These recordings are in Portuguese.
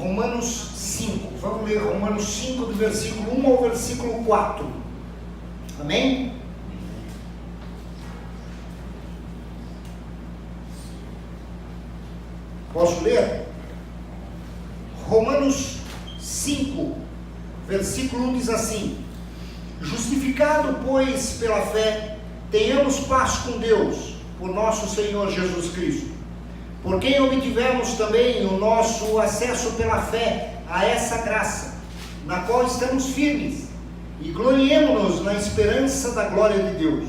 Romanos 5. Vamos ler Romanos 5, do versículo 1 ao versículo 4. Amém? Posso ler? Romanos 5, versículo 1 diz assim: justificado, pois, pela fé, tenhamos paz com Deus, por nosso Senhor Jesus Cristo, por quem obtivemos também o nosso acesso pela fé a essa graça, na qual estamos firmes, e gloriemo-nos na esperança da glória de Deus.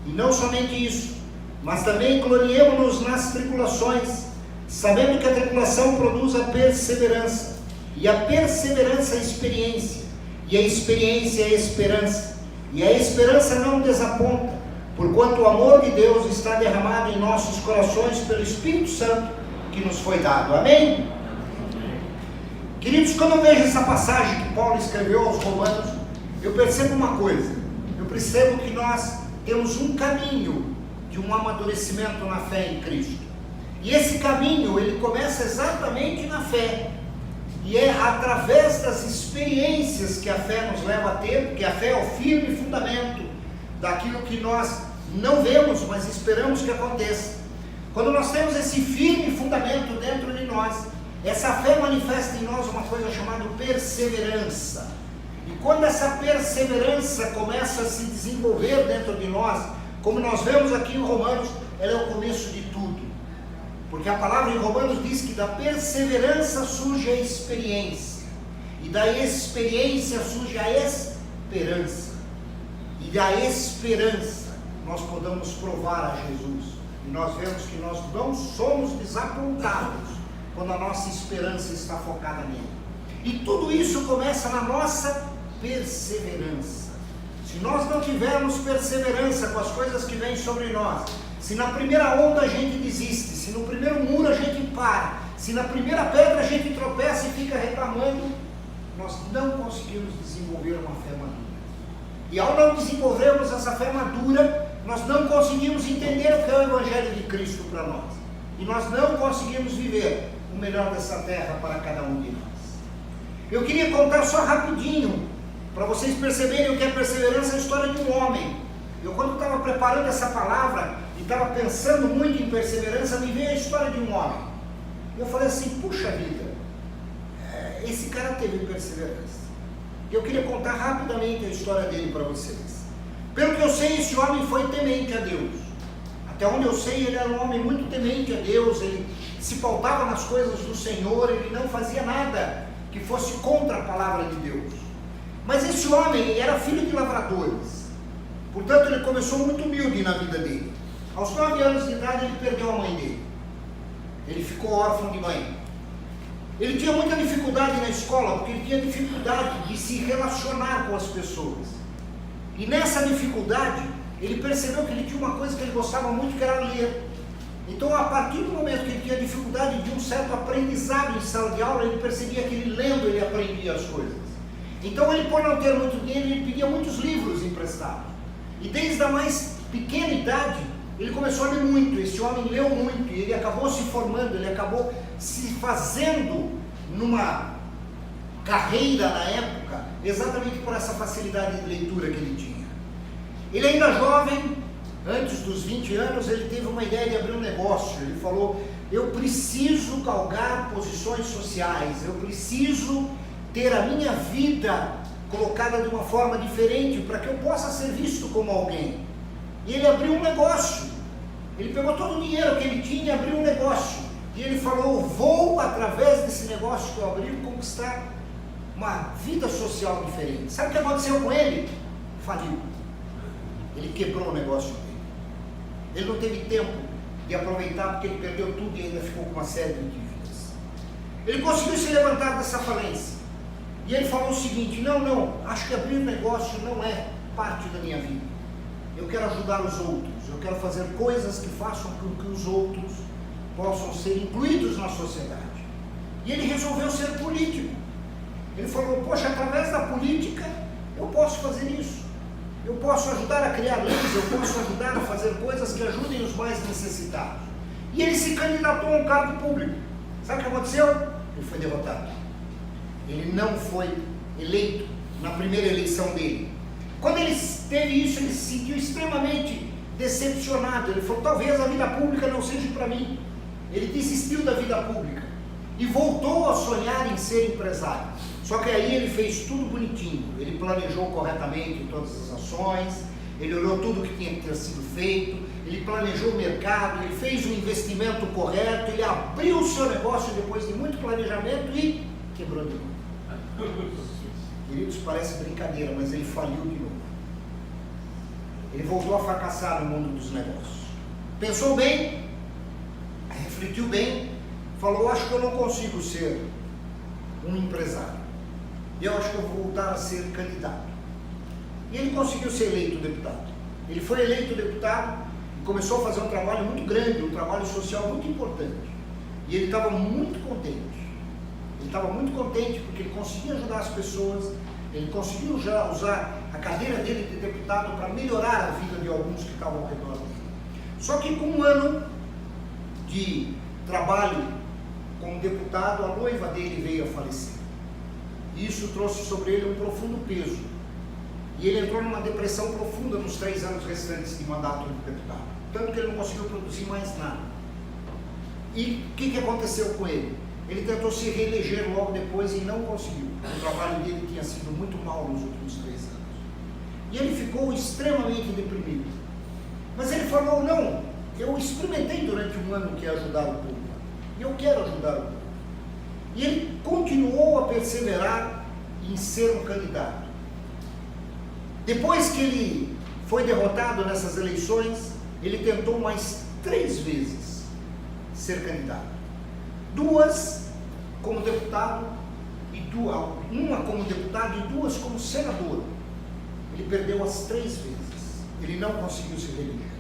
E não somente isso, mas também gloriemo-nos nas tribulações, sabendo que a tribulação produz a perseverança, e a perseverança a experiência, e a experiência a esperança, e a esperança não desaponta, porquanto o amor de Deus está derramado em nossos corações pelo Espírito Santo que nos foi dado. Amém? Queridos, quando eu vejo essa passagem que Paulo escreveu aos Romanos, eu percebo uma coisa. Eu percebo que nós temos um caminho de um amadurecimento na fé em Cristo. E esse caminho, ele começa exatamente na fé. E é através das experiências que a fé nos leva a ter, porque a fé é o firme fundamento daquilo que nós não vemos, mas esperamos que aconteça. Quando nós temos esse firme fundamento dentro de nós, essa fé manifesta em nós uma coisa chamada perseverança. E quando essa perseverança começa a se desenvolver dentro de nós, como nós vemos aqui em Romanos, ela é o começo de tudo. Porque a palavra em Romanos diz que da perseverança surge a experiência, e da experiência surge a esperança, e da esperança nós podemos provar a Jesus, e nós vemos que nós não somos desapontados quando a nossa esperança está focada nele. E tudo isso começa na nossa perseverança. Se nós não tivermos perseverança com as coisas que vêm sobre nós, se na primeira onda a gente desiste, se no primeiro muro a gente para, se na primeira pedra a gente tropeça e fica reclamando, nós não conseguimos desenvolver uma fé madura. E ao não desenvolvermos essa fé madura, nós não conseguimos entender o que é o Evangelho de Cristo para nós. E nós não conseguimos viver o melhor dessa terra para cada um de nós. Eu queria contar só rapidinho, para vocês perceberem o que é perseverança, a história de um homem. Eu, quando estava preparando essa palavra e estava pensando muito em perseverança, me veio a história de um homem. Eu falei assim, puxa vida, esse cara teve perseverança. Eu queria contar rapidamente a história dele para vocês. Pelo que eu sei, esse homem foi temente a Deus. Até onde eu sei, ele era um homem muito temente a Deus, ele se pautava nas coisas do Senhor, ele não fazia nada que fosse contra a palavra de Deus. Mas esse homem era filho de lavradores, portanto ele começou muito humilde na vida dele. Aos 9 anos de idade ele perdeu a mãe dele, ele ficou órfão de mãe. Ele tinha muita dificuldade na escola, porque ele tinha dificuldade de se relacionar com as pessoas. E nessa dificuldade, ele percebeu que ele tinha uma coisa que ele gostava muito, que era ler. Então, a partir do momento que ele tinha dificuldade de um certo aprendizado em sala de aula, ele percebia que ele lendo, ele aprendia as coisas. Então, ele, por não ter muito dinheiro, ele pedia muitos livros emprestados. E desde a mais pequena idade, ele começou a ler muito. Esse homem leu muito, e ele acabou se formando, ele acabou se fazendo numa carreira na época, exatamente por essa facilidade de leitura que ele tinha. Ele ainda jovem, antes dos 20 anos, ele teve uma ideia de abrir um negócio. Ele falou, eu preciso galgar posições sociais, eu preciso ter a minha vida colocada de uma forma diferente, para que eu possa ser visto como alguém. E ele abriu um negócio, ele pegou todo o dinheiro que ele tinha e abriu um negócio. E ele falou, vou, através desse negócio que eu abri, conquistar uma vida social diferente. Sabe o que aconteceu com ele? Faliu. Ele quebrou o negócio dele. Ele não teve tempo de aproveitar, porque ele perdeu tudo e ainda ficou com uma série de dívidas. Ele conseguiu se levantar dessa falência. E ele falou o seguinte, não, acho que abrir negócio não é parte da minha vida. Eu quero ajudar os outros, eu quero fazer coisas que façam com que os outros possam ser incluídos na sociedade. E ele resolveu ser político. Ele falou, poxa, através da política eu posso fazer isso. Eu posso ajudar a criar leis, eu posso ajudar a fazer coisas que ajudem os mais necessitados. E ele se candidatou a um cargo público. Sabe o que aconteceu? ele foi derrotado. Ele não foi eleito na primeira eleição dele. Quando ele teve isso, ele se sentiu extremamente decepcionado. Ele falou, talvez a vida pública não seja para mim. Ele desistiu da vida pública e voltou a sonhar em ser empresário. Só que aí ele fez tudo bonitinho. Ele planejou corretamente todas as ações, ele olhou tudo que tinha que ter sido feito, ele planejou o mercado, ele fez o investimento correto, ele abriu o seu negócio depois de muito planejamento e quebrou de novo. Queridos, parece brincadeira, mas ele faliu de novo. Ele voltou a fracassar no mundo dos negócios. Pensou bem, refletiu bem, falou, acho que eu não consigo ser um empresário. Eu acho que eu vou voltar a ser candidato. E ele conseguiu ser eleito deputado. Ele foi eleito deputado e começou a fazer um trabalho muito grande, um trabalho social muito importante. E ele estava muito contente. Ele estava muito contente porque ele conseguia ajudar as pessoas, ele conseguiu usar a cadeira dele de deputado para melhorar a vida de alguns que estavam ao redor dele. Só que com um ano de trabalho como deputado, a noiva dele veio a falecer. E isso trouxe sobre ele um profundo peso. E ele entrou numa depressão profunda nos 3 anos restantes de mandato de deputado. Tanto que ele não conseguiu produzir mais nada. E o que aconteceu com ele? Ele tentou se reeleger logo depois e não conseguiu. O trabalho dele tinha sido muito mal nos últimos 3 anos. E ele ficou extremamente deprimido. Mas ele falou, não, eu experimentei durante um ano que é ajudar o povo. E eu quero ajudar o povo. E ele continuou a perseverar em ser um candidato. Depois que ele foi derrotado nessas eleições, ele tentou mais 3 vezes ser candidato. 2 como deputado, uma como deputado e 2 como senador. Ele perdeu as 3 vezes. Ele não conseguiu se reeleger.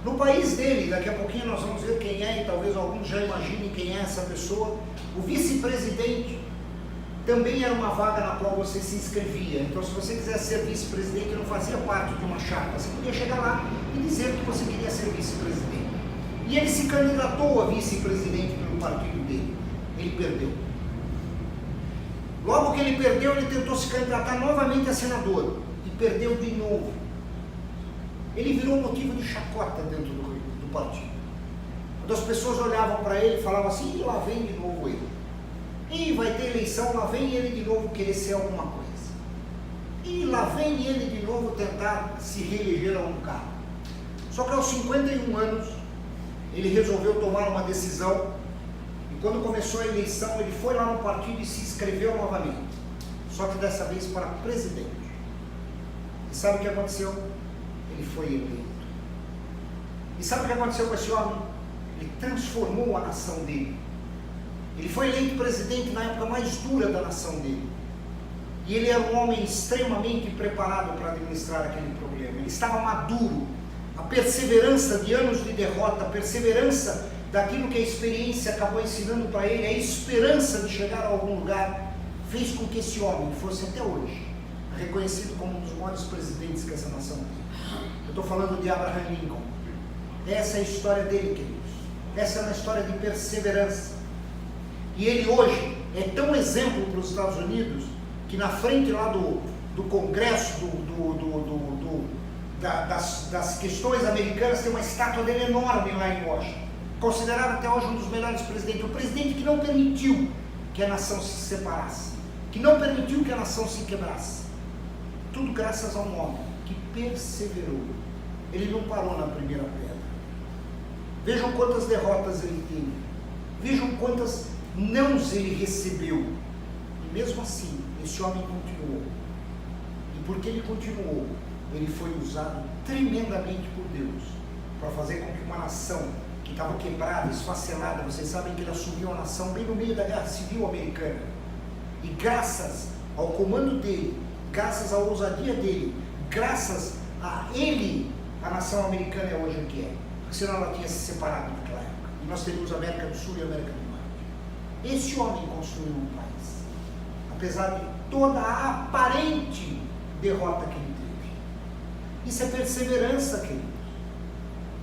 No país dele, daqui a pouquinho nós vamos ver quem é, e talvez alguns já imaginem quem é essa pessoa. O vice-presidente também era uma vaga na qual você se inscrevia. Então, se você quisesse ser vice-presidente, não fazia parte de uma chapa. Você podia chegar lá e dizer que você queria ser vice-presidente. E ele se candidatou a vice-presidente pelo partido dele. Ele perdeu. Logo que ele perdeu, ele tentou se candidatar novamente a senador. E perdeu de novo. Ele virou motivo de chacota dentro do partido. Quando as pessoas olhavam para ele e falavam assim, e lá vem de novo ele. E vai ter eleição, lá vem ele de novo querer ser alguma coisa. E lá vem ele de novo tentar se reeleger a um cargo. Só que aos 51 anos, ele resolveu tomar uma decisão. E quando começou a eleição, ele foi lá no partido e se inscreveu novamente. Só que dessa vez para presidente. E sabe o que aconteceu? Ele foi eleito. E sabe o que aconteceu com esse homem? Ele transformou a nação dele. Ele foi eleito presidente na época mais dura da nação dele. E ele era um homem extremamente preparado para administrar aquele problema. Ele estava maduro. A perseverança de anos de derrota, a perseverança daquilo que a experiência acabou ensinando para ele, a esperança de chegar a algum lugar, fez com que esse homem fosse até hoje reconhecido como um dos maiores presidentes que essa nação tem. Eu estou falando de Abraham Lincoln. Essa é a história dele, queridos. Essa é uma história de perseverança. E ele hoje é tão exemplo para os Estados Unidos, que na frente lá do Congresso, das questões americanas, tem uma estátua dele enorme lá em Washington. Considerado até hoje um dos melhores presidentes. O presidente que não permitiu que a nação se separasse. Que não permitiu que a nação se quebrasse. Tudo graças a um homem que perseverou. Ele não parou na primeira pedra. Vejam quantas derrotas ele teve. Vejam quantas nãos ele recebeu. E mesmo assim, esse homem continuou. E porque ele continuou, ele foi usado tremendamente por Deus para fazer com que uma nação que estava quebrada, esfacelada, vocês sabem que ele assumiu a nação bem no meio da Guerra Civil Americana. E graças ao comando dele, graças à ousadia dele, graças a ele, a nação americana é hoje o que é. Porque senão ela tinha se separado naquela época. E nós teríamos a América do Sul e a América do Norte. Esse homem construiu um país. Apesar de toda a aparente derrota que ele teve. Isso é perseverança, queridos.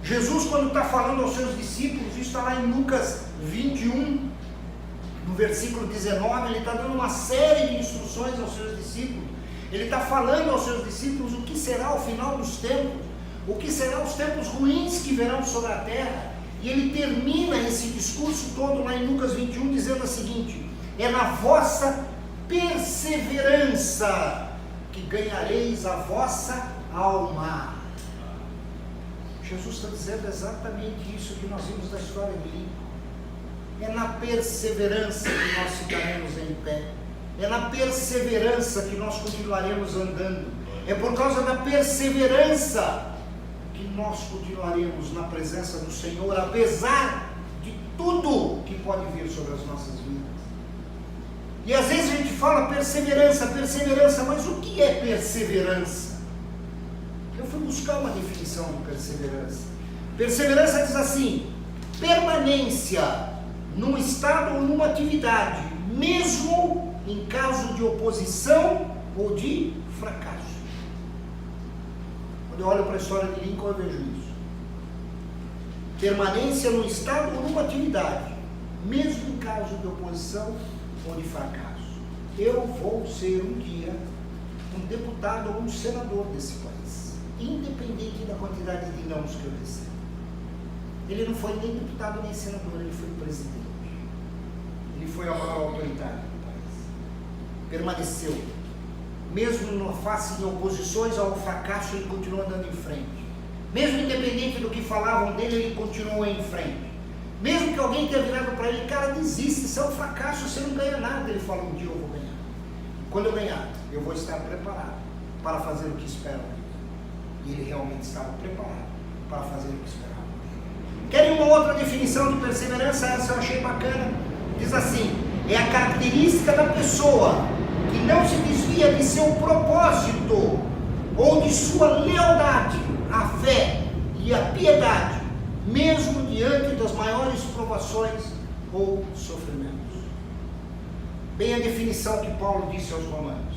Jesus, quando está falando aos seus discípulos, isso está lá em Lucas 21, no versículo 19, ele está dando uma série de instruções aos seus discípulos. Ele está falando aos seus discípulos o que será o final dos tempos, o que serão os tempos ruins que virão sobre a terra. E ele termina esse discurso todo lá em Lucas 21 dizendo o seguinte: é na vossa perseverança que ganhareis a vossa alma. Jesus está dizendo exatamente isso que nós vimos da história de Lincoln. É na perseverança que nós ficaremos em pé. É na perseverança que nós continuaremos andando. É por causa da perseverança que nós continuaremos na presença do Senhor, apesar de tudo que pode vir sobre as nossas vidas. E às vezes a gente fala perseverança, mas o que é perseverança? Eu fui buscar uma definição de perseverança. Perseverança diz assim: permanência num estado ou numa atividade, mesmo em caso de oposição ou de fracasso. Quando eu olho para a história de Lincoln, eu vejo isso. Permanência num estado ou numa atividade, mesmo em caso de oposição ou de fracasso. Eu vou ser um dia um deputado ou um senador desse país, independente da quantidade de nãos que eu recebo. Ele não foi nem deputado nem senador, ele foi presidente. Ele foi a maior autoridade do país. Permaneceu. Mesmo na face de oposições ao fracasso, ele continuou andando em frente. Mesmo independente do que falavam dele, ele continuou em frente. Mesmo que alguém tenha virado para ele: cara, desiste, isso é um fracasso, você não ganha nada. Ele falou: um dia eu vou ganhar. Quando eu ganhar, eu vou estar preparado para fazer o que esperam dele. E ele realmente estava preparado para fazer o que esperavam dele. Querem uma outra definição de perseverança? Essa eu achei bacana. Diz assim: é a característica da pessoa que não se desvia de seu propósito ou de sua lealdade à fé e à piedade, mesmo diante das maiores provações ou sofrimentos. Bem a definição que Paulo disse aos Romanos: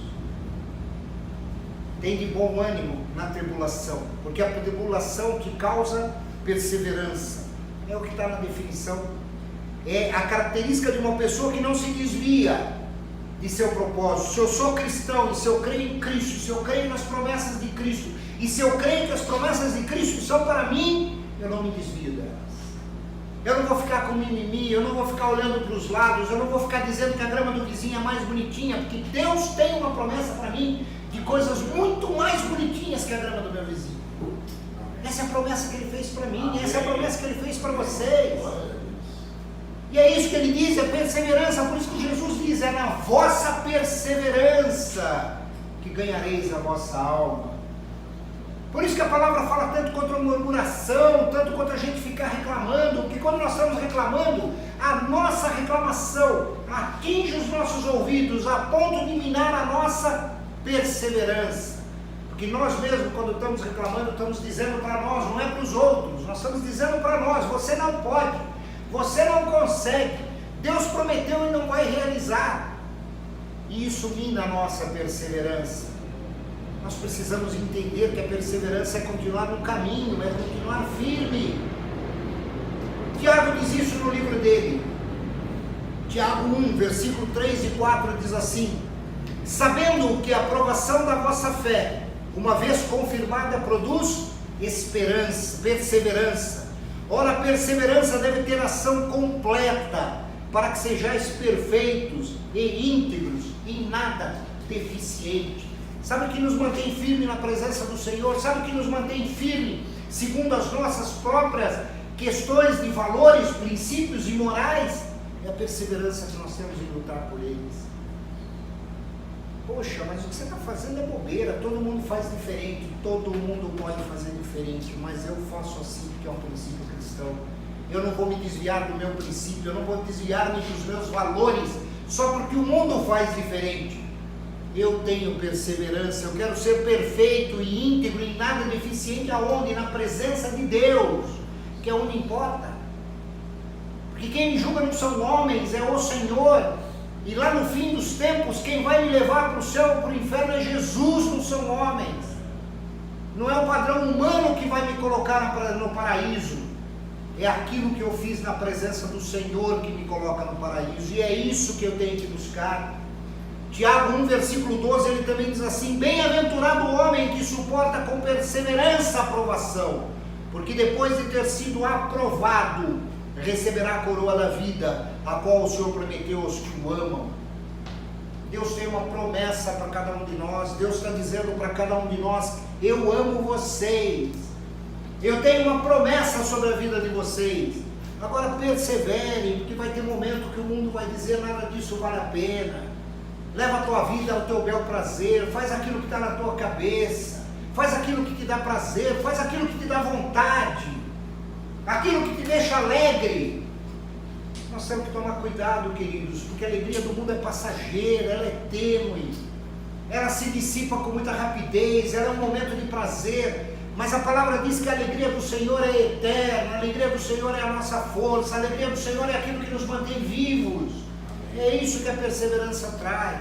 tem de bom ânimo na tribulação, porque a tribulação que causa perseverança. É o que está na definição. É a característica de uma pessoa que não se desvia de seu propósito. Se eu sou cristão, e se eu creio em Cristo, se eu creio nas promessas de Cristo, e se eu creio que as promessas de Cristo são para mim, eu não me desvio delas. Eu não vou ficar com mimimi, eu não vou ficar olhando para os lados, eu não vou ficar dizendo que a grama do vizinho é mais bonitinha, porque Deus tem uma promessa para mim de coisas muito mais bonitinhas que a grama do meu vizinho. Essa é a promessa que Ele fez para mim, essa é a promessa que Ele fez para vocês. E é isso que Ele diz, é perseverança. Por isso que Jesus diz: é na vossa perseverança que ganhareis a vossa alma. Por isso que a palavra fala tanto contra a murmuração, tanto contra a gente ficar reclamando, porque quando nós estamos reclamando, a nossa reclamação atinge os nossos ouvidos a ponto de minar a nossa perseverança. Porque nós mesmos, quando estamos reclamando, estamos dizendo para nós, não é para os outros, nós estamos dizendo para nós: você não pode, você não consegue, Deus prometeu e não vai realizar. E isso mina a nossa perseverança. Nós precisamos entender que a perseverança é continuar no caminho, é continuar firme. Tiago diz isso no livro dele. Tiago 1, versículo 3 e 4 diz assim: sabendo que a aprovação da vossa fé, uma vez confirmada, produz esperança, perseverança. Ora, a perseverança deve ter ação completa, para que sejais perfeitos e íntegros, e nada deficiente. Sabe o que nos mantém firme na presença do Senhor? Sabe o que nos mantém firme segundo as nossas próprias questões de valores, princípios e morais? É a perseverança que nós temos em lutar por eles. Poxa, mas o que você está fazendo é bobeira, todo mundo faz diferente, todo mundo pode fazer diferente, mas eu faço assim porque é um princípio cristão. Eu não vou me desviar do meu princípio, eu não vou desviar-me dos meus valores, só porque o mundo faz diferente. Eu tenho perseverança, eu quero ser perfeito e íntegro, em nada deficiente. Aonde? Na presença de Deus, que é onde importa. Porque quem me julga não são homens, é o Senhor. E lá no fim dos tempos, quem vai me levar para o céu ou para o inferno é Jesus, não são homens. Não é o padrão humano que vai me colocar no paraíso. É aquilo que eu fiz na presença do Senhor que me coloca no paraíso. filhos, e é isso que eu tenho que buscar. Tiago 1, versículo 12, ele também diz assim: bem-aventurado o homem que suporta com perseverança a aprovação, porque depois de ter sido aprovado, receberá a coroa da vida, a qual o Senhor prometeu aos que o amam. Deus tem uma promessa para cada um de nós. Deus está dizendo para cada um de nós: eu amo vocês, eu tenho uma promessa sobre a vida de vocês. Agora perseverem, porque vai ter momento que o mundo vai dizer: nada disso vale a pena. Leva a tua vida ao teu bel prazer, faz aquilo que está na tua cabeça, faz aquilo que te dá prazer, faz aquilo que te dá vontade, aquilo que te deixa alegre. Nós temos que tomar cuidado, queridos, porque a alegria do mundo é passageira, ela é tênue, ela se dissipa com muita rapidez, ela é um momento de prazer, mas a palavra diz que a alegria do Senhor é eterna, a alegria do Senhor é a nossa força, a alegria do Senhor é aquilo que nos mantém vivos. É isso que a perseverança traz.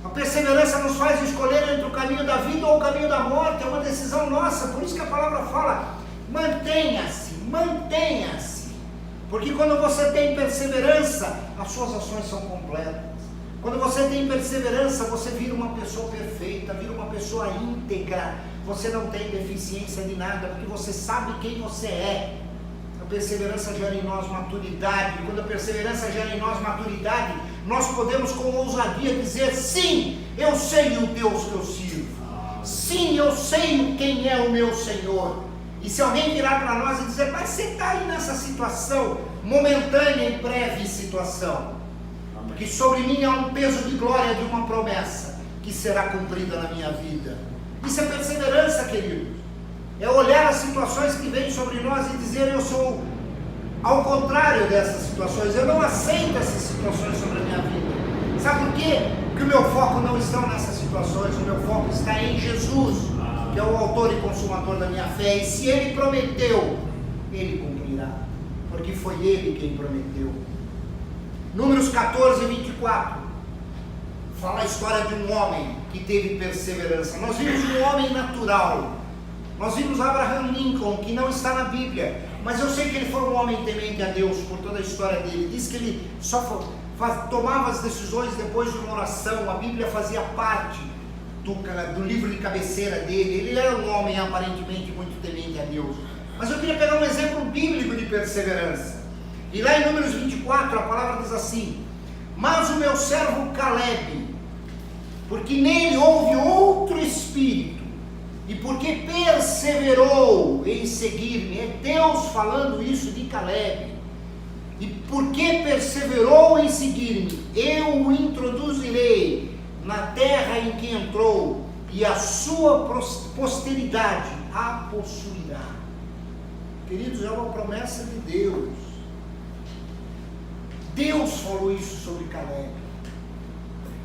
A perseverança nos faz escolher entre o caminho da vida ou o caminho da morte, é uma decisão nossa. Por isso que a palavra fala: mantenha-se, mantenha-se. Porque quando você tem perseverança, as suas ações são completas. Quando você tem perseverança, você vira uma pessoa perfeita, vira uma pessoa íntegra. Você não tem deficiência de nada, porque você sabe quem você é. A perseverança gera em nós maturidade. Quando a perseverança gera em nós maturidade, nós podemos com ousadia dizer: sim, eu sei o Deus que eu sirvo. Sim, eu sei quem é o meu Senhor. E se alguém virar para nós e dizer: mas você está aí nessa situação momentânea e breve situação, porque sobre mim há um peso de glória de uma promessa que será cumprida na minha vida. Isso é perseverança, queridos. É olhar as situações que vêm sobre nós e dizer: eu sou ao contrário dessas situações, eu não aceito essas situações sobre a minha vida. Sabe por quê? Porque o meu foco não está nessas situações, o meu foco está em Jesus, que é o autor e consumador da minha fé. E se Ele prometeu, Ele cumprirá, porque foi Ele quem prometeu. Números 14, 24 fala a história de um homem que teve perseverança. Nós vimos um homem natural, nós vimos Abraham Lincoln, que não está na Bíblia, mas eu sei que ele foi um homem temente a Deus por toda a história dele. Diz que ele só tomava as decisões depois de uma oração. A Bíblia fazia parte do livro de cabeceira dele. Ele era um homem aparentemente muito temente a Deus. Mas eu queria pegar um exemplo bíblico de perseverança. E lá em Números 24 a palavra diz assim: mas o meu servo Caleb, porque nele houve outro espírito, e porque perseverou em seguir-me, é Deus falando isso de Caleb, e porque perseverou em seguir-me, eu o introduzirei na terra em que entrou, e a sua posteridade a possuirá. Queridos, é uma promessa de Deus. Deus falou isso sobre Caleb.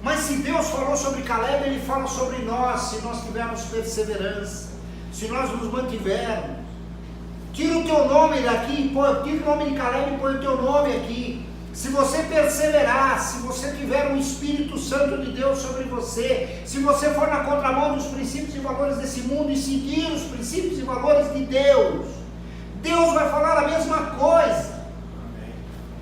Mas se Deus falou sobre Caleb, Ele fala sobre nós, se nós tivermos perseverança, se nós nos mantivermos. Tira o teu nome daqui, tira o nome de Caleb e põe o teu nome aqui. Se você perseverar, se você tiver um Espírito Santo de Deus sobre você, se você for na contramão dos princípios e valores desse mundo e seguir os princípios e valores de Deus, Deus vai falar a mesma coisa.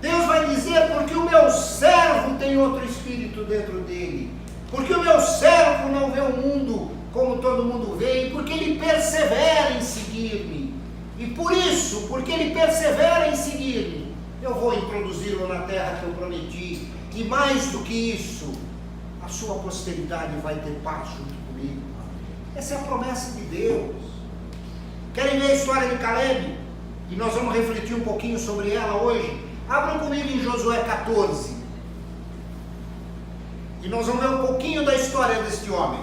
Deus vai dizer: porque o meu servo tem outro espírito dentro dele, porque o meu servo não vê o mundo como todo mundo vê, e porque ele persevera em seguir-me, e por isso, porque ele persevera em seguir-me, eu vou introduzi-lo na terra que eu prometi, e mais do que isso, a sua posteridade vai ter paz junto comigo. Essa é a promessa de Deus. Querem ver a história de Caleb? E nós vamos refletir um pouquinho sobre ela hoje. Abram comigo em Josué 14. E nós vamos ver um pouquinho da história deste homem.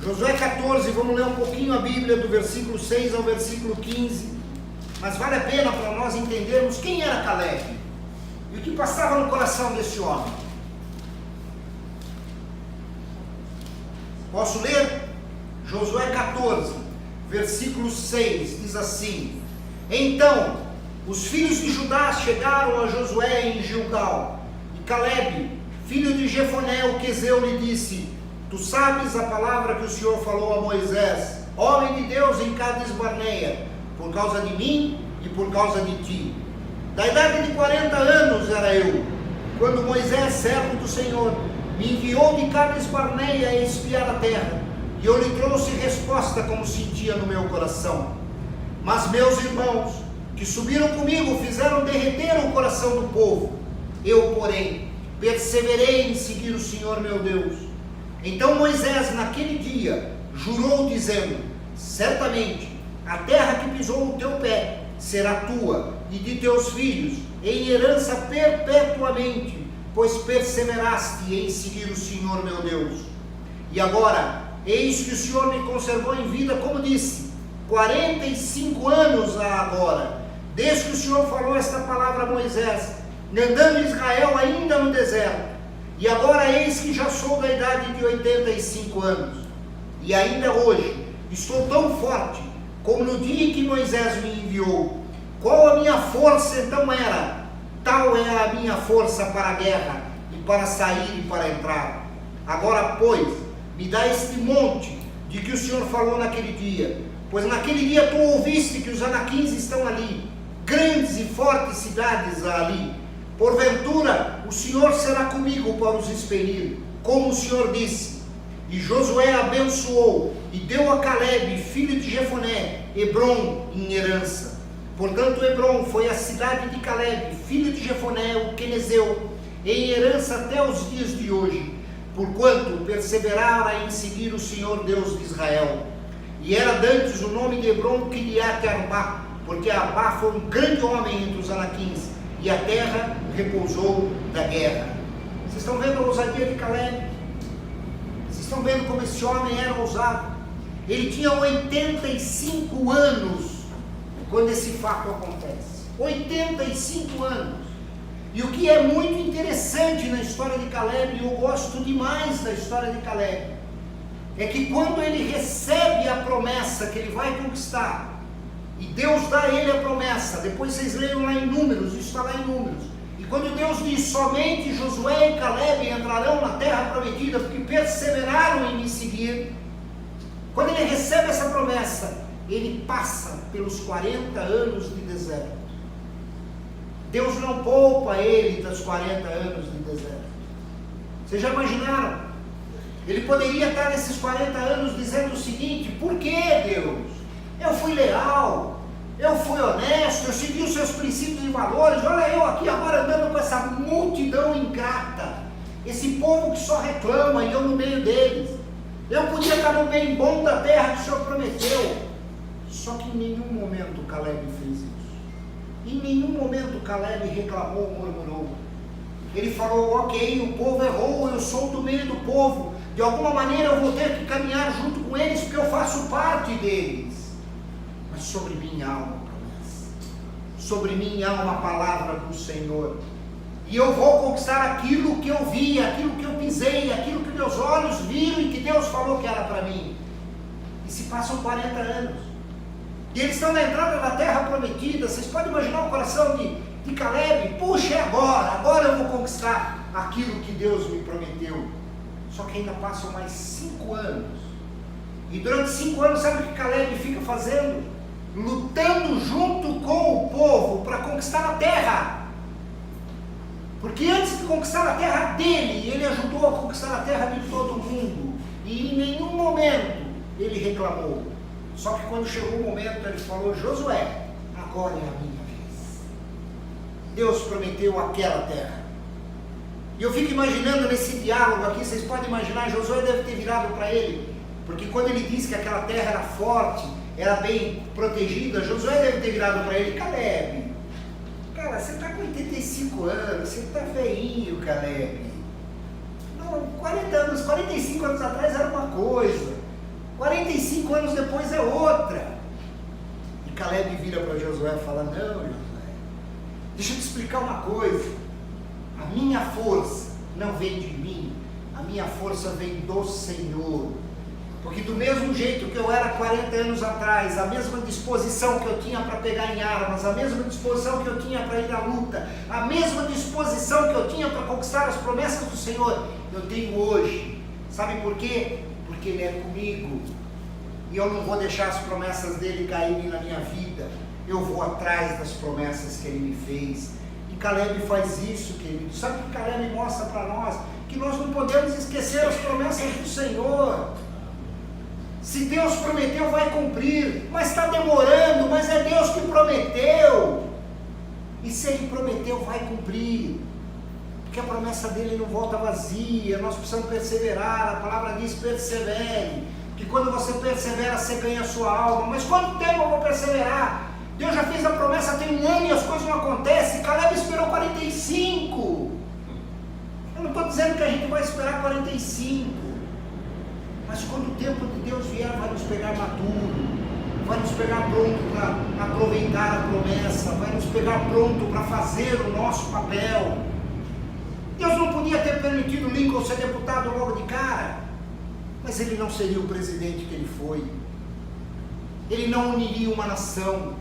Josué 14, vamos ler um pouquinho a Bíblia, do versículo 6 ao versículo 15. Mas vale a pena para nós entendermos quem era Caleb e o que passava no coração desse homem. Posso ler? Josué 14, versículo 6, diz assim: então os filhos de Judá chegaram a Josué em Gilgal, e Caleb, filho de Jefoné, o quezeu, lhe disse: tu sabes a palavra que o Senhor falou a Moisés, homem de Deus, em Cades Barneia, por causa de mim e por causa de ti. Da idade de 40 anos era eu, quando Moisés, servo do Senhor, me enviou de Cades Barneia a espiar a terra, e eu lhe trouxe resposta como sentia no meu coração. Mas meus irmãos, que subiram comigo, fizeram derreter o coração do povo. Eu, porém, perseverei em seguir o Senhor meu Deus. Então Moisés, naquele dia, jurou dizendo: certamente a terra que pisou o teu pé será tua e de teus filhos em herança perpetuamente, pois perseveraste em seguir o Senhor meu Deus. E agora, eis que o Senhor me conservou em vida, como disse, 45 anos há agora, desde que o Senhor falou esta palavra a Moisés, andando Israel ainda no deserto. E agora eis que já sou da idade de 85 anos, e ainda hoje estou tão forte como no dia em que Moisés me enviou. Qual a minha força então era? Tal é a minha força para a guerra, e para sair e para entrar. Agora, pois, me dá este monte de que o Senhor falou naquele dia, pois naquele dia tu ouviste que os anaquins estão ali, grandes e fortes cidades há ali. Porventura o Senhor será comigo para os expelir, como o Senhor disse. E Josué abençoou e deu a Calebe, filho de Jefoné, Hebrom em herança. Portanto, Hebrom foi a cidade de Calebe, filho de Jefoné, o quenezeu, em herança até os dias de hoje, porquanto perseverara em seguir o Senhor Deus de Israel. E era dantes o nome de Hebrom Kiriat Arbá, porque Arbá foi um grande homem entre os anaquins, e a terra repousou da guerra. Vocês estão vendo a ousadia de Calebe? Vocês estão vendo como esse homem era ousado? Ele tinha 85 anos quando esse fato acontece. 85 anos. E o que é muito interessante na história de Calebe, e eu gosto demais da história de Calebe, é que quando ele recebe a promessa que ele vai conquistar, e Deus dá a ele a promessa, depois vocês leiam lá em Números, isso está lá em Números, e quando Deus diz: somente Josué e Calebe entrarão na terra prometida, porque perseveraram em me seguir, quando ele recebe essa promessa, ele passa pelos 40 anos de deserto. Deus não poupa ele dos 40 anos de deserto. Vocês já imaginaram? Ele poderia estar nesses 40 anos dizendo o seguinte: por que, Deus? Eu fui leal, eu fui honesto, eu segui os seus princípios e valores, olha eu aqui agora andando com essa multidão ingrata, esse povo que só reclama e eu no meio deles. Eu podia estar no bem bom da terra que o Senhor prometeu. Só que em nenhum momento Calebe fez isso. Em nenhum momento Calebe reclamou ou murmurou. Ele falou: ok, o povo errou, eu sou do meio do povo, de alguma maneira eu vou ter que caminhar junto com eles, porque eu faço parte deles. Mas sobre mim há uma promessa, sobre mim há uma palavra do Senhor, e eu vou conquistar aquilo que eu vi, aquilo que eu pisei, aquilo que meus olhos viram e que Deus falou que era para mim. E se passam 40 anos, e eles estão na entrada da terra prometida. Vocês podem imaginar o coração de Calebe: puxa, é agora eu vou conquistar aquilo que Deus me prometeu. Só que ainda passam mais 5 anos, e durante 5 anos, sabe o que Calebe fica fazendo? Lutando junto com o povo para conquistar a terra. Porque antes de conquistar a terra dele, ele ajudou a conquistar a terra de todo mundo, e em nenhum momento ele reclamou. Só que quando chegou o momento, ele falou: Josué, agora é a minha vez. Deus prometeu aquela terra. E eu fico imaginando nesse diálogo aqui, vocês podem imaginar, Josué deve ter virado para ele, porque quando ele disse que aquela terra era forte, era bem protegida, Josué deve ter virado para ele: Calebe, cara, você está com 85 anos, você está feinho, Calebe. Não, 40 anos, 45 anos atrás era uma coisa, 45 anos depois é outra. E Calebe vira para Josué e fala: não, Josué, deixa eu te explicar uma coisa. A minha força não vem de mim, a minha força vem do Senhor. Porque do mesmo jeito que eu era 40 anos atrás, a mesma disposição que eu tinha para pegar em armas, a mesma disposição que eu tinha para ir à luta, a mesma disposição que eu tinha para conquistar as promessas do Senhor, eu tenho hoje. Sabe por quê? Porque Ele é comigo, e eu não vou deixar as promessas dele caírem na minha vida. eu vou atrás das promessas que Ele me fez. E Caleb faz isso, querido. Sabe o que Caleb mostra para nós? Que nós não podemos esquecer as promessas do Senhor. Se Deus prometeu, vai cumprir. Mas está demorando, mas é Deus que prometeu. E se Ele prometeu, vai cumprir. Porque a promessa dele não volta vazia. Nós precisamos perseverar. A palavra diz: persevere. Que quando você persevera, você ganha a sua alma. Mas quanto tempo eu vou perseverar? Deus já fez a promessa tem um ano e as coisas não acontecem. Caleb esperou 45. Eu não estou dizendo que a gente vai esperar 45. Mas quando o tempo de Deus vier, vai nos pegar maduro. Vai nos pegar pronto para aproveitar a promessa. Vai nos pegar pronto para fazer o nosso papel. Deus não podia ter permitido Lincoln ser deputado logo de cara. Mas ele não seria o presidente que ele foi. Ele não uniria uma nação.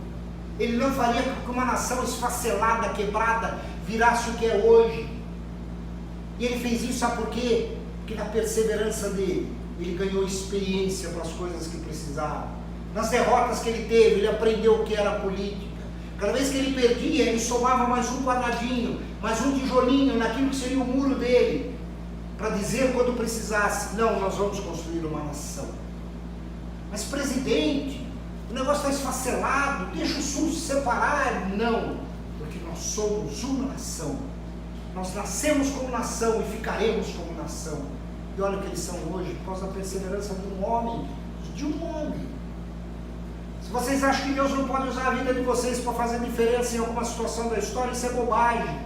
Ele não faria com que uma nação esfacelada, quebrada, virasse o que é hoje. E ele fez isso, sabe por quê? Porque na perseverança dele, ele ganhou experiência para as coisas que precisava. Nas derrotas que ele teve, ele aprendeu o que era política. Cada vez que ele perdia, ele somava mais um quadradinho, mais um tijolinho naquilo que seria o muro dele, para dizer quando precisasse: não, nós vamos construir uma nação. Mas presidente, o negócio está esfacelado, deixa o Sul se separar. Não, porque nós somos uma nação. Nós nascemos como nação e ficaremos como nação. E olha o que eles são hoje, por causa da perseverança de um homem. Se vocês acham que Deus não pode usar a vida de vocês para fazer diferença em alguma situação da história, isso é bobagem.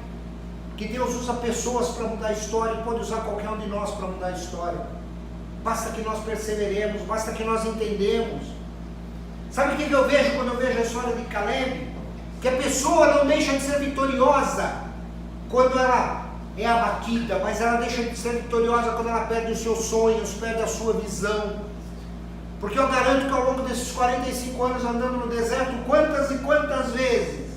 Que Deus usa pessoas para mudar a história, e pode usar qualquer um de nós para mudar a história. Basta que nós perseveremos, basta que nós entendemos. Sabe o que eu vejo quando eu vejo a história de Caleb? Que a pessoa não deixa de ser vitoriosa quando ela é abatida, mas ela deixa de ser vitoriosa quando ela perde os seus sonhos, perde a sua visão. Porque eu garanto que ao longo desses 45 anos andando no deserto, quantas e quantas vezes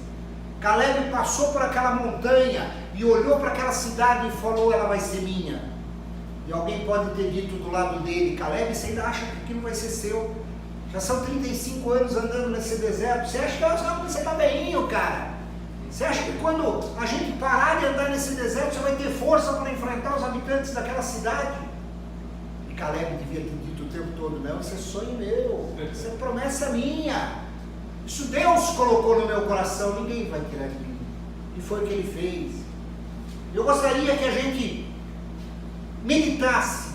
Caleb passou por aquela montanha e olhou para aquela cidade e falou: ela vai ser minha. E alguém pode ter dito do lado dele: Caleb, você ainda acha que aquilo vai ser seu? Já são 35 anos andando nesse deserto. Você acha que você está bem, cara? Você acha que quando a gente parar de andar nesse deserto, você vai ter força para enfrentar os habitantes daquela cidade? E Caleb devia ter dito o tempo todo: não, isso é sonho meu, isso é promessa minha, isso Deus colocou no meu coração, ninguém vai tirar de mim. E foi o que ele fez. Eu gostaria que a gente meditasse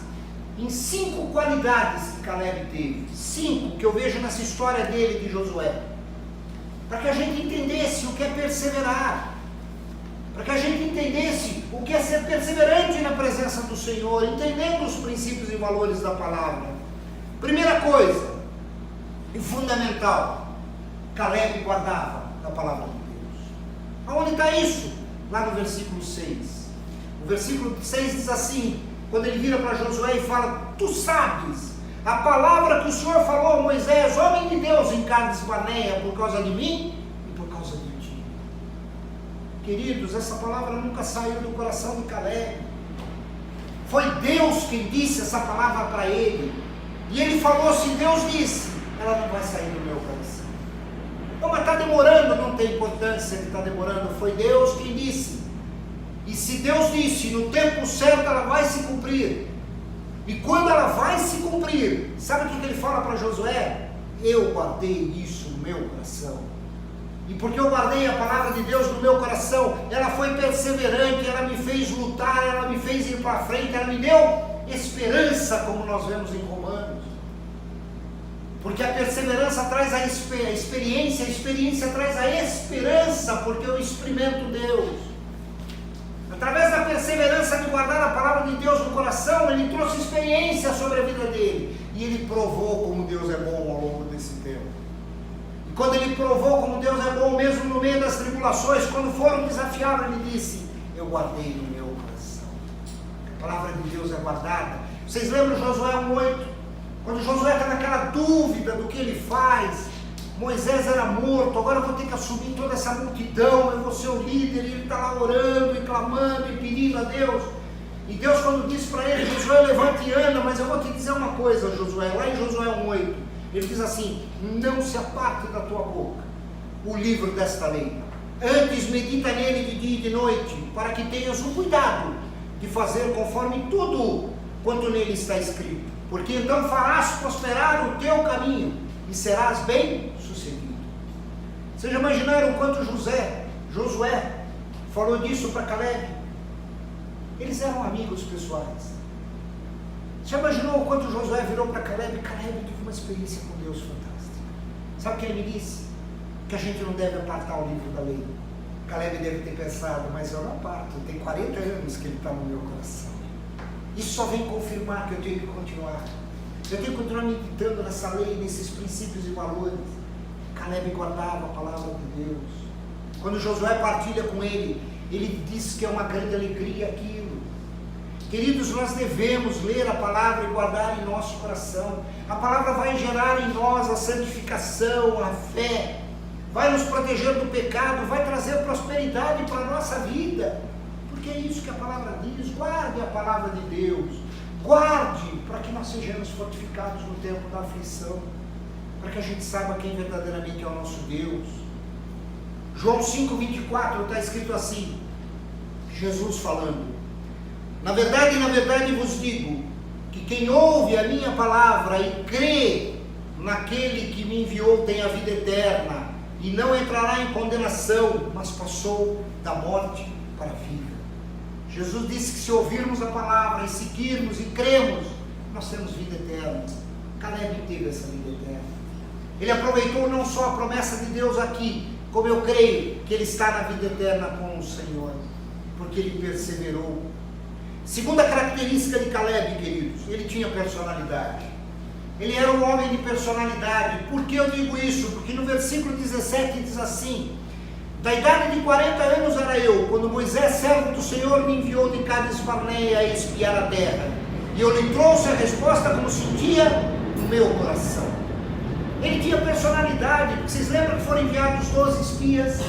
em 5 qualidades que Caleb teve, 5 que eu vejo nessa história dele, de Josué, para que a gente entendesse o que é perseverar, para que a gente entendesse o que é ser perseverante na presença do Senhor, entendendo os princípios e valores da palavra. Primeira coisa, e fundamental, Caleb guardava a palavra de Deus. Aonde está isso? Lá no versículo 6. O versículo 6 diz assim, quando ele vira para Josué e fala: tu sabes a palavra que o Senhor falou a Moisés, homem de Deus, em Cades Barneia, por causa de mim e por causa de ti. Queridos, essa palavra nunca saiu do coração de Caleb. Foi Deus quem disse essa palavra para ele. E ele falou: se Deus disse, ela não vai sair do meu coração. Não, mas está demorando, não tem importância que está demorando, foi Deus quem disse. E se Deus disse, no tempo certo ela vai se cumprir. E quando ela vai se cumprir, sabe o que ele fala para Josué? Eu guardei isso no meu coração. E porque eu guardei a palavra de Deus no meu coração, ela foi perseverante, ela me fez lutar, ela me fez ir para frente, ela me deu esperança, como nós vemos em Romanos. Porque a perseverança traz a experiência traz a esperança, porque eu experimento Deus. Através da perseverança de guardar a palavra de Deus no coração, ele trouxe experiência sobre a vida dele. E ele provou como Deus é bom ao longo desse tempo. E quando ele provou como Deus é bom, mesmo no meio das tribulações, quando foram desafiados, ele disse: eu guardei no meu coração. A palavra de Deus é guardada. Vocês lembram Josué 1:8? Quando Josué está naquela dúvida do que ele faz, Moisés era morto, agora eu vou ter que assumir toda essa multidão, eu vou ser o líder, e ele está lá orando e clamando e pedindo a Deus. E Deus, quando disse para ele: Josué, levanta e anda, mas eu vou te dizer uma coisa, Josué, lá em Josué 1:8, ele diz assim: não se aparte da tua boca o livro desta lei. Antes medita nele de dia e de noite, para que tenhas o cuidado de fazer conforme tudo quanto nele está escrito. Porque então farás prosperar o teu caminho e serás bem sucedido. Vocês já imaginaram quanto Josué falou disso para Caleb? Eles eram amigos pessoais. Você já imaginou o quanto Josué virou para Caleb? Caleb teve uma experiência com Deus fantástica. Sabe o que ele me disse? Que a gente não deve apartar o livro da lei. Caleb deve ter pensado, mas eu não aparto, tem 40 anos que ele está no meu coração. Isso só vem confirmar que eu tenho que continuar. Eu tenho que continuar meditando nessa lei, nesses princípios e valores. Caleb guardava a palavra de Deus. Quando Josué partilha com ele, ele diz que é uma grande alegria aquilo. Queridos, nós devemos ler a palavra e guardar em nosso coração. A palavra vai gerar em nós a santificação, a fé, vai nos proteger do pecado, vai trazer prosperidade para a nossa vida, porque é isso que a palavra diz. Guarde a palavra de Deus, guarde para que nós sejamos fortificados no tempo da aflição, para que a gente saiba quem verdadeiramente é o nosso Deus. João 5,24 está escrito assim, Jesus falando: na verdade vos digo, que quem ouve a minha palavra e crê naquele que me enviou tem a vida eterna, e não entrará em condenação, mas passou da morte para a vida. Jesus disse que se ouvirmos a palavra e seguirmos e cremos, nós temos vida eterna. Caleb teve essa vida eterna. Ele aproveitou não só a promessa de Deus aqui, como eu creio que ele está na vida eterna com o Senhor, porque ele perseverou. Segunda característica de Caleb, queridos, ele tinha personalidade. Ele era um homem de personalidade. Por que eu digo isso? Porque no versículo 17 diz assim: da idade de 40 anos era eu, quando Moisés, servo do Senhor, me enviou de Cádiz Barneia a espiar a terra, e eu lhe trouxe a resposta como sentia no meu coração. Ele tinha personalidade. Vocês lembram que foram enviados 12 espias?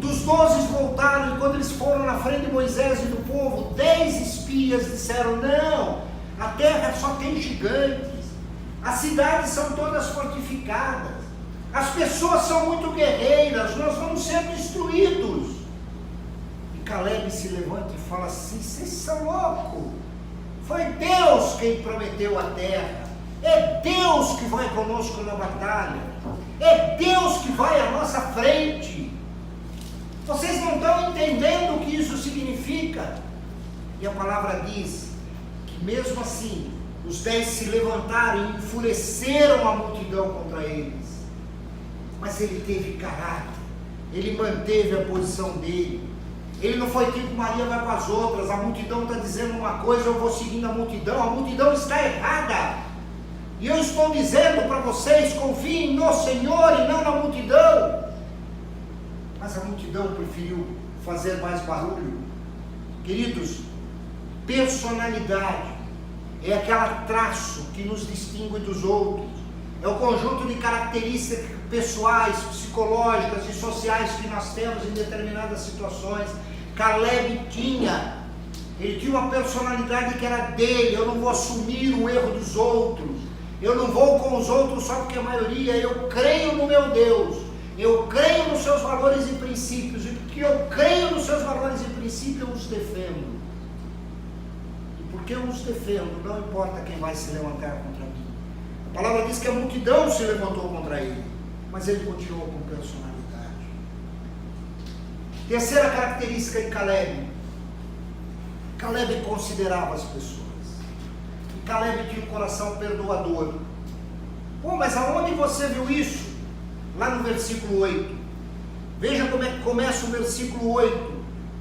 Dos 12 voltaram, e quando eles foram na frente de Moisés e do povo, 10 espias disseram: não, a terra só tem gigantes, as cidades são todas fortificadas, as pessoas são muito guerreiras, nós vamos ser destruídos. E Caleb se levanta e fala assim: vocês são loucos, foi Deus quem prometeu a terra, é Deus que vai conosco na batalha, é Deus que vai à nossa frente. Vocês não estão entendendo o que isso significa. E a palavra diz que mesmo assim, os 10 se levantaram e enfureceram a multidão contra eles. Mas ele teve caráter, ele manteve a posição dele. Ele não foi tipo Maria vai com as outras, a multidão está dizendo uma coisa, eu vou seguindo a multidão está errada. E eu estou dizendo para vocês, confiem no Senhor e não na multidão. Mas a multidão preferiu fazer mais barulho. Queridos, personalidade é aquele traço que nos distingue dos outros, é o conjunto de características pessoais, psicológicas e sociais que nós temos em determinadas situações. Caleb tinha, ele tinha uma personalidade que era dele. Eu não vou assumir o erro dos outros, eu não vou com os outros só porque a maioria, eu creio no meu Deus, eu creio nos seus valores e princípios, e porque eu creio nos seus valores e princípios, eu os defendo. E porque eu os defendo, não importa quem vai se levantar contra mim. A palavra diz que a multidão se levantou contra ele, mas ele continuou com personalidade. Terceira característica de Caleb: Caleb considerava as pessoas. E Caleb tinha um coração perdoador. Pô, mas aonde você viu isso? Lá no versículo 8. Veja como é que começa o versículo 8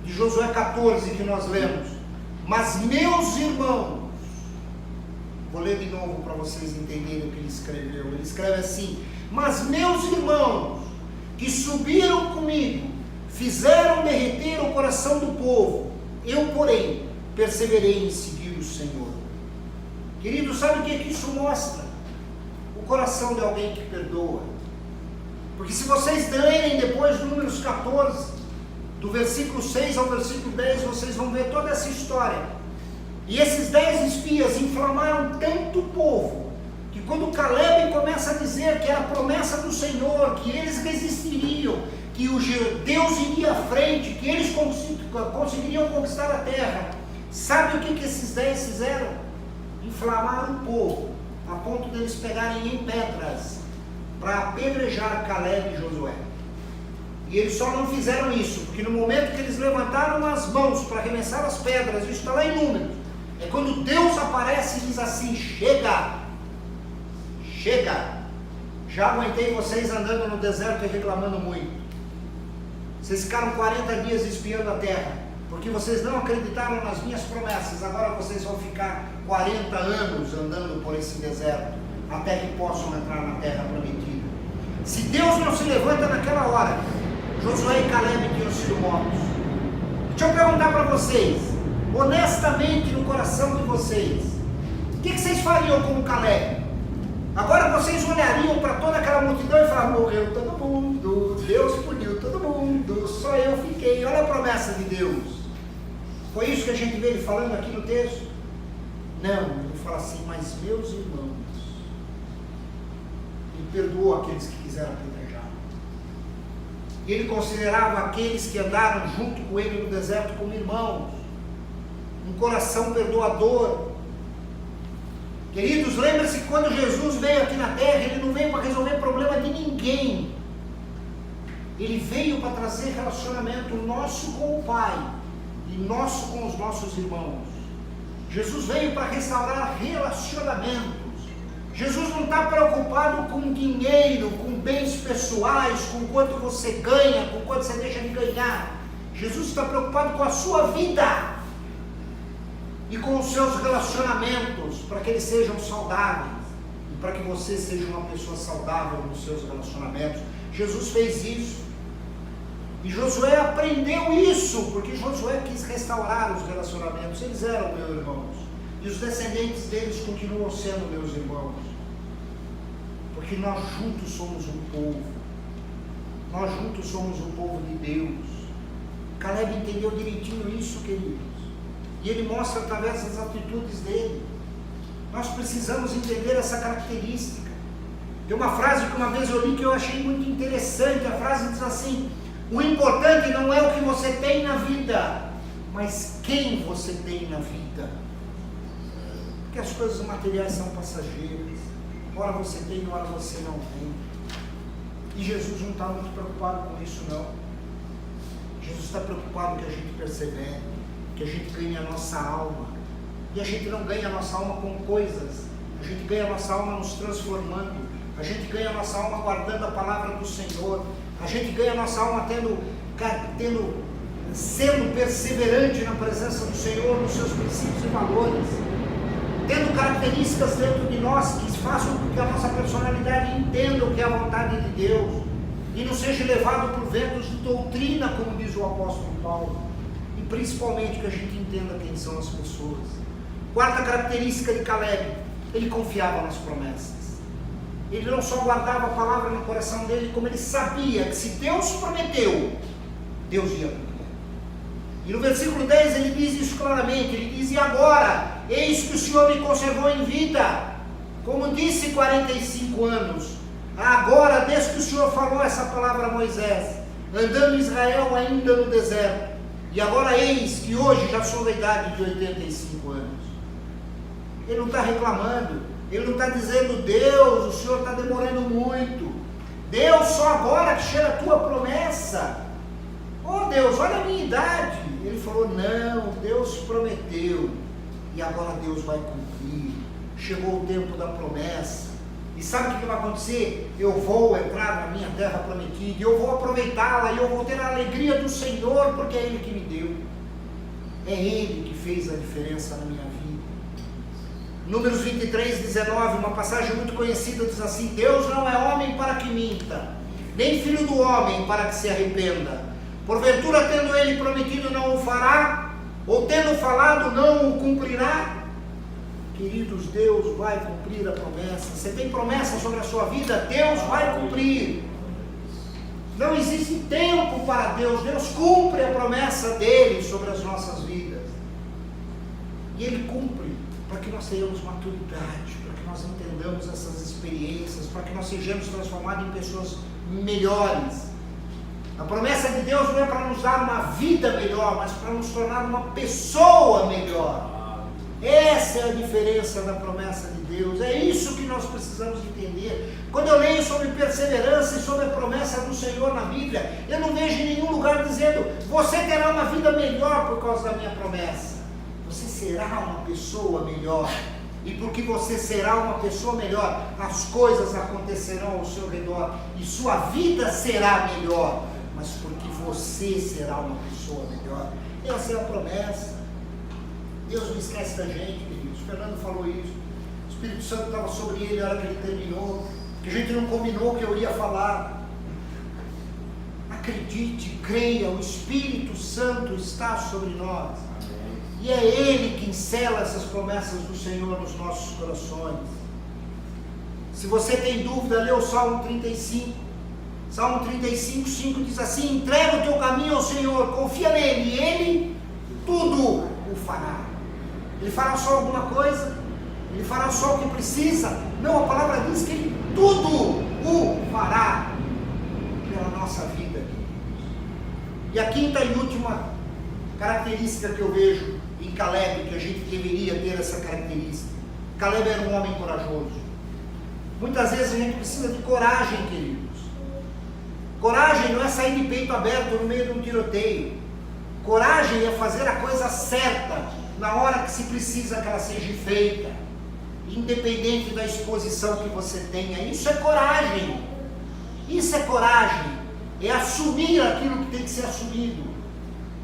de Josué 14 que nós lemos. Mas meus irmãos, vou ler de novo para vocês entenderem o que ele escreveu. Ele escreve assim: mas meus irmãos que subiram comigo fizeram derreter o coração do povo, eu porém perseverei em seguir o Senhor. Querido, sabe o que isso mostra? O coração de alguém que perdoa. Porque se vocês lerem depois do Números 14, do versículo 6 ao versículo 10, vocês vão ver toda essa história. E esses 10 espias inflamaram tanto o povo, que quando Caleb começa a dizer que era a promessa do Senhor, que eles resistiriam, que Deus iria à frente, que eles conseguiriam conquistar a terra, sabe o que esses 10 fizeram? Inflamaram o povo, a ponto deles pegarem em pedras para apedrejar Caleb e Josué. E eles só não fizeram isso, porque no momento que eles levantaram as mãos para arremessar as pedras, isso está lá em Números, é quando Deus aparece e diz assim: chega, já aguentei vocês andando no deserto e reclamando muito, vocês ficaram 40 dias espiando a terra, porque vocês não acreditaram nas minhas promessas, agora vocês vão ficar 40 anos andando por esse deserto, até que possam entrar na terra prometida. Se Deus não se levanta naquela hora, Josué e Caleb tinham sido mortos. Deixa eu perguntar para vocês, honestamente no coração de vocês, o que vocês fariam como Caleb? Agora vocês olhariam para toda aquela multidão e falariam: morreu todo mundo, Deus puniu todo mundo, só eu fiquei, olha a promessa de Deus. Foi isso que a gente vê ele falando aqui no texto? Não, ele fala assim: mas meus irmãos, ele perdoou aqueles que quiseram apedrejar. E ele considerava aqueles que andaram junto com ele no deserto como irmãos, um coração perdoador. Queridos, lembre-se que quando Jesus veio aqui na terra, ele não veio para resolver problema de ninguém. Ele veio para trazer relacionamento nosso com o Pai e nosso com os nossos irmãos. Jesus veio para restaurar relacionamentos. Jesus não está preocupado com dinheiro, com bens pessoais, com quanto você ganha, com quanto você deixa de ganhar. Jesus está preocupado com a sua vida e com os seus relacionamentos, para que eles sejam saudáveis e para que você seja uma pessoa saudável nos seus relacionamentos. Jesus fez isso e Josué aprendeu isso, porque Josué quis restaurar os relacionamentos. Eles eram meus irmãos e os descendentes deles continuam sendo meus irmãos, porque nós juntos somos um povo, nós juntos somos um povo de Deus. Caleb entendeu direitinho isso, queridos. E ele mostra através das atitudes dele. Nós precisamos entender essa característica. Tem uma frase que uma vez eu li que eu achei muito interessante. A frase diz assim: o importante não é o que você tem na vida, mas quem você tem na vida. Porque as coisas materiais são passageiras. Ora você tem, ora você não tem. E Jesus não está muito preocupado com isso, não. Jesus está preocupado que a gente persevere, que a gente ganhe a nossa alma. E a gente não ganha a nossa alma com coisas, a gente ganha a nossa alma nos transformando, a gente ganha a nossa alma guardando a palavra do Senhor, a gente ganha a nossa alma sendo perseverante na presença do Senhor, nos seus princípios e valores, tendo características dentro de nós que façam com que a nossa personalidade entenda o que é a vontade de Deus e não seja levado por ventos de doutrina, como diz o apóstolo Paulo. Principalmente que a gente entenda quem são as pessoas. Quarta característica de Caleb: ele confiava nas promessas. Ele não só guardava a palavra no coração dele, como ele sabia que se Deus prometeu, Deus ia cumprir. E no versículo 10 ele diz isso claramente, ele diz: e agora, eis que o Senhor me conservou em vida, como disse 45 anos, agora desde que o Senhor falou essa palavra a Moisés, andando Israel ainda no deserto, e agora eis que hoje já sou da idade de 85 anos. Ele não está reclamando, ele não está dizendo: Deus, o Senhor está demorando muito, Deus, só agora que chega a tua promessa, oh Deus, olha a minha idade. Ele falou: não, Deus prometeu, e agora Deus vai cumprir, chegou o tempo da promessa. E sabe o que vai acontecer? Eu vou entrar na minha terra prometida, eu vou aproveitá-la, e eu vou ter a alegria do Senhor, porque é Ele que me deu. É Ele que fez a diferença na minha vida. Números 23, 19, uma passagem muito conhecida, diz assim: Deus não é homem para que minta, nem filho do homem para que se arrependa. Porventura, tendo Ele prometido, não o fará? Ou tendo falado, não o cumprirá? Queridos, Deus vai cumprir a promessa. Você tem promessa sobre a sua vida? Deus vai cumprir. Não existe tempo para Deus. Deus cumpre a promessa dele sobre as nossas vidas. E Ele cumpre. para que nós tenhamos maturidade, para que nós entendamos essas experiências, para que nós sejamos transformados em pessoas melhores. A promessa de Deus não é para nos dar uma vida melhor, mas para nos tornar uma pessoa melhor. Essa é a diferença da promessa de Deus. É isso que nós precisamos entender. Quando eu leio sobre perseverança e sobre a promessa do Senhor na Bíblia, eu não vejo em nenhum lugar dizendo: você terá uma vida melhor por causa da minha promessa. Você será uma pessoa melhor. E porque você será uma pessoa melhor, as coisas acontecerão ao seu redor e sua vida será melhor. Mas porque você será uma pessoa melhor. Essa é a promessa. Deus não esquece da gente, queridos. O Fernando falou isso. O Espírito Santo estava sobre ele na hora que ele terminou. Que a gente não combinou que eu ia falar. Acredite, creia, o Espírito Santo está sobre nós. E é Ele que encela essas promessas do Senhor nos nossos corações. Se você tem dúvida, lê o Salmo 35. Salmo 35, 5 diz assim: entrega o teu caminho ao Senhor, confia nele, e Ele tudo o fará. Ele fará só alguma coisa? Ele fará só o que precisa? Não, a palavra diz que Ele tudo o fará pela nossa vida. E a quinta e última característica que eu vejo em Caleb, que a gente deveria ter essa característica: Caleb era um homem corajoso. Muitas vezes a gente precisa de coragem, queridos. Coragem não é sair de peito aberto no meio de um tiroteio. Coragem é fazer a coisa certa na hora que se precisa que ela seja feita, independente da exposição que você tenha. Isso é coragem. Isso é coragem. É assumir aquilo que tem que ser assumido.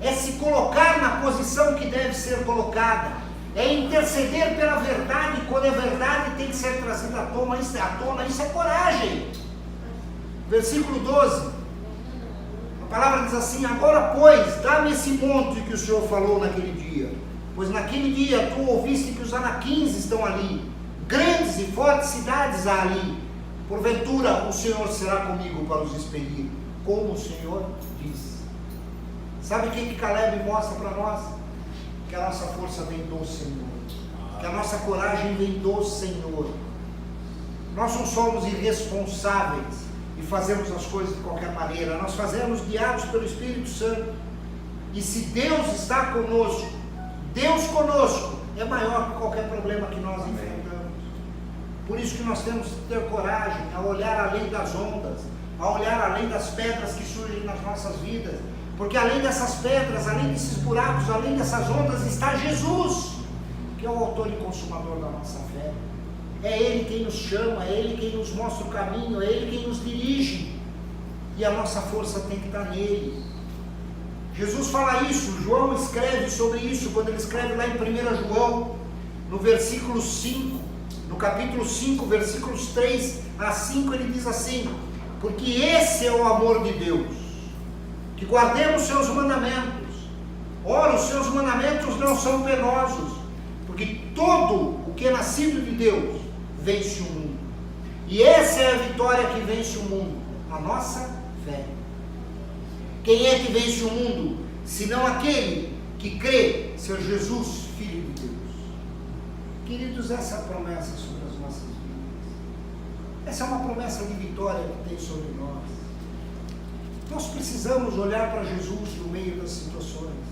É se colocar na posição que deve ser colocada. É interceder pela verdade quando a verdade tem que ser trazida à tona. Isso é coragem. Versículo 12. A palavra diz assim: agora, pois, dá-me esse monte que o Senhor falou naquele dia. Pois naquele dia tu ouviste que os anaquins estão ali, grandes e fortes cidades há ali. Porventura o Senhor será comigo para os expelir, como o Senhor disse. Sabe o que Caleb mostra para nós? Que a nossa força vem do Senhor, que a nossa coragem vem do Senhor. Nós não somos irresponsáveis e fazemos as coisas de qualquer maneira. Nós fazemos guiados pelo Espírito Santo. E se Deus está conosco, Deus conosco é maior que qualquer problema que nós enfrentamos. Por isso que nós temos que ter coragem a olhar além das ondas, a olhar além das pedras que surgem nas nossas vidas. Porque além dessas pedras, além desses buracos, além dessas ondas, está Jesus, que é o autor e consumador da nossa fé. É Ele quem nos chama, é Ele quem nos mostra o caminho, é Ele quem nos dirige. E a nossa força tem que estar nele. Jesus fala isso, João escreve sobre isso, quando ele escreve lá em 1 João, no versículo 5, no capítulo 5, versículos 3 a 5, ele diz assim: porque esse é o amor de Deus, que guardemos seus mandamentos. Ora, os seus mandamentos não são penosos, porque todo o que é nascido de Deus vence o mundo. E essa é a vitória que vence o mundo, a nossa fé. Quem é que vence o mundo, senão aquele que crê ser Jesus, Filho de Deus? Queridos, essa é a promessa sobre as nossas vidas. Essa é uma promessa de vitória que tem sobre nós. Nós precisamos olhar para Jesus no meio das situações,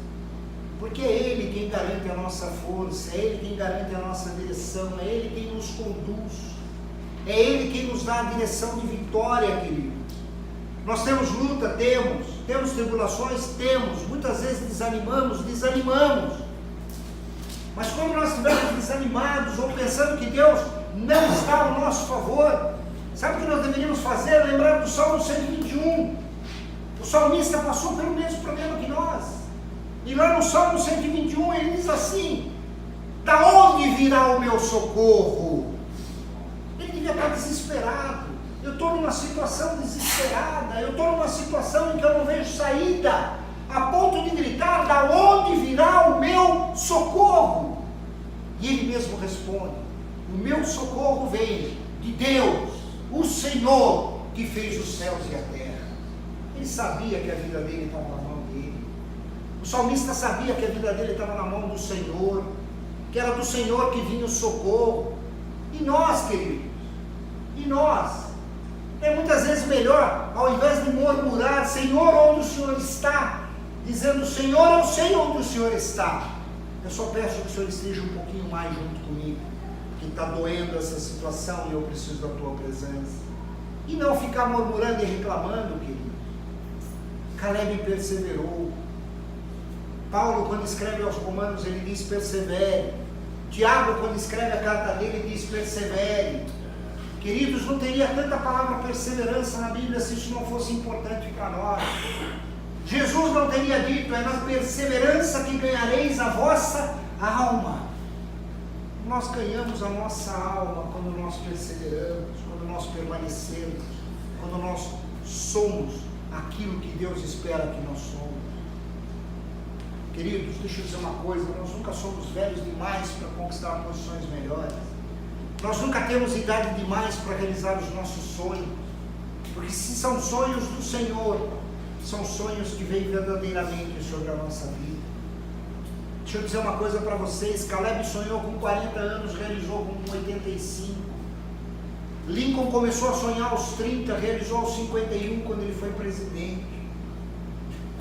porque é Ele quem garante a nossa força, é Ele quem garante a nossa direção, é Ele quem nos conduz, é Ele quem nos dá a direção de vitória, querido. Nós temos luta, temos tribulações, muitas vezes desanimamos, mas quando nós estivermos desanimados ou pensando que Deus não está ao nosso favor, sabe o que nós deveríamos fazer? Lembrar do Salmo 121, o salmista passou pelo mesmo problema que nós, e lá no Salmo 121 ele diz assim: da onde virá o meu socorro? Ele devia estar desesperado. Eu estou numa situação desesperada, eu estou numa situação em que eu não vejo saída, a ponto de gritar: da onde virá o meu socorro? E ele mesmo responde: o meu socorro vem de Deus, o Senhor que fez os céus e a terra. Ele sabia que a vida dele estava na mão dele. O salmista sabia que a vida dele estava na mão do Senhor. que era do Senhor que vinha o socorro. E nós, queridos, e nós, é muitas vezes melhor, ao invés de murmurar, Senhor, onde o Senhor está? Dizendo, Senhor, eu sei onde o Senhor está. Eu só peço que o Senhor esteja um pouquinho mais junto comigo, que está doendo essa situação e eu preciso da tua presença. E não ficar murmurando e reclamando, querido. Caleb perseverou. Paulo, quando escreve aos Romanos, ele diz persevere. Tiago, quando escreve a carta dele, diz persevere. Queridos, não teria tanta palavra perseverança na Bíblia se isso não fosse importante para nós. Jesus não teria dito, é na perseverança que ganhareis a vossa alma. Nós ganhamos a nossa alma quando nós perseveramos, quando nós permanecemos, quando nós somos aquilo que Deus espera que nós somos. Queridos, deixa eu dizer uma coisa, nós nunca somos velhos demais para conquistar posições melhores. Nós nunca temos idade demais para realizar os nossos sonhos, porque se são sonhos do Senhor, são sonhos que vêm verdadeiramente sobre a nossa vida. Deixa eu dizer uma coisa para vocês, Caleb sonhou com 40 anos, realizou com 85. Lincoln começou a sonhar aos 30, realizou aos 51 quando ele foi presidente.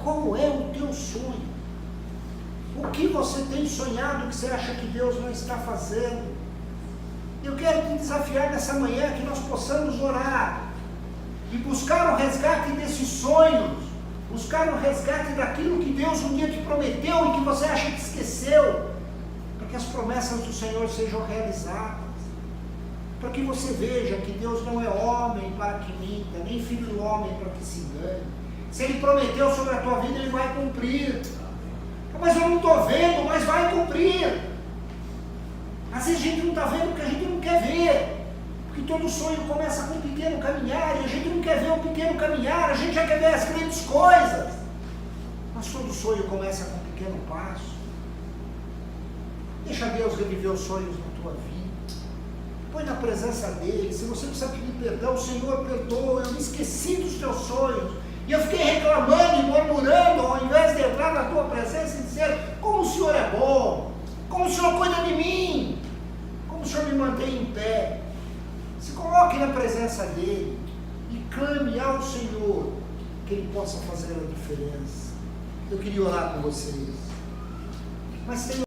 Qual é o teu sonho? O que você tem sonhado que você acha que Deus não está fazendo? Eu quero te desafiar nessa manhã que nós possamos orar e buscar o resgate desses sonhos, buscar o resgate daquilo que Deus um dia te prometeu e que você acha que esqueceu, para que as promessas do Senhor sejam realizadas, para que você veja que Deus não é homem para que minta, nem filho do homem para que se engane. Se Ele prometeu sobre a tua vida, Ele vai cumprir. Mas eu não estou vendo, mas vai cumprir. Às vezes a gente não está vendo porque a gente não quer ver, porque todo sonho começa com um pequeno caminhar, e a gente não quer ver um pequeno caminhar, a gente já quer ver as grandes coisas, mas todo sonho começa com um pequeno passo. Deixa Deus reviver os sonhos na tua vida, põe na presença dEle. Se você precisa pedir perdão, Senhor, perdoa, eu me esqueci dos teus sonhos, e eu fiquei reclamando e murmurando, ao invés de entrar na tua presença e dizer, como o Senhor é bom, como o Senhor cuida de mim, como o Senhor me mantém em pé. Se coloque na presença dEle e clame ao Senhor que Ele possa fazer a diferença. Eu queria orar com vocês, mas tem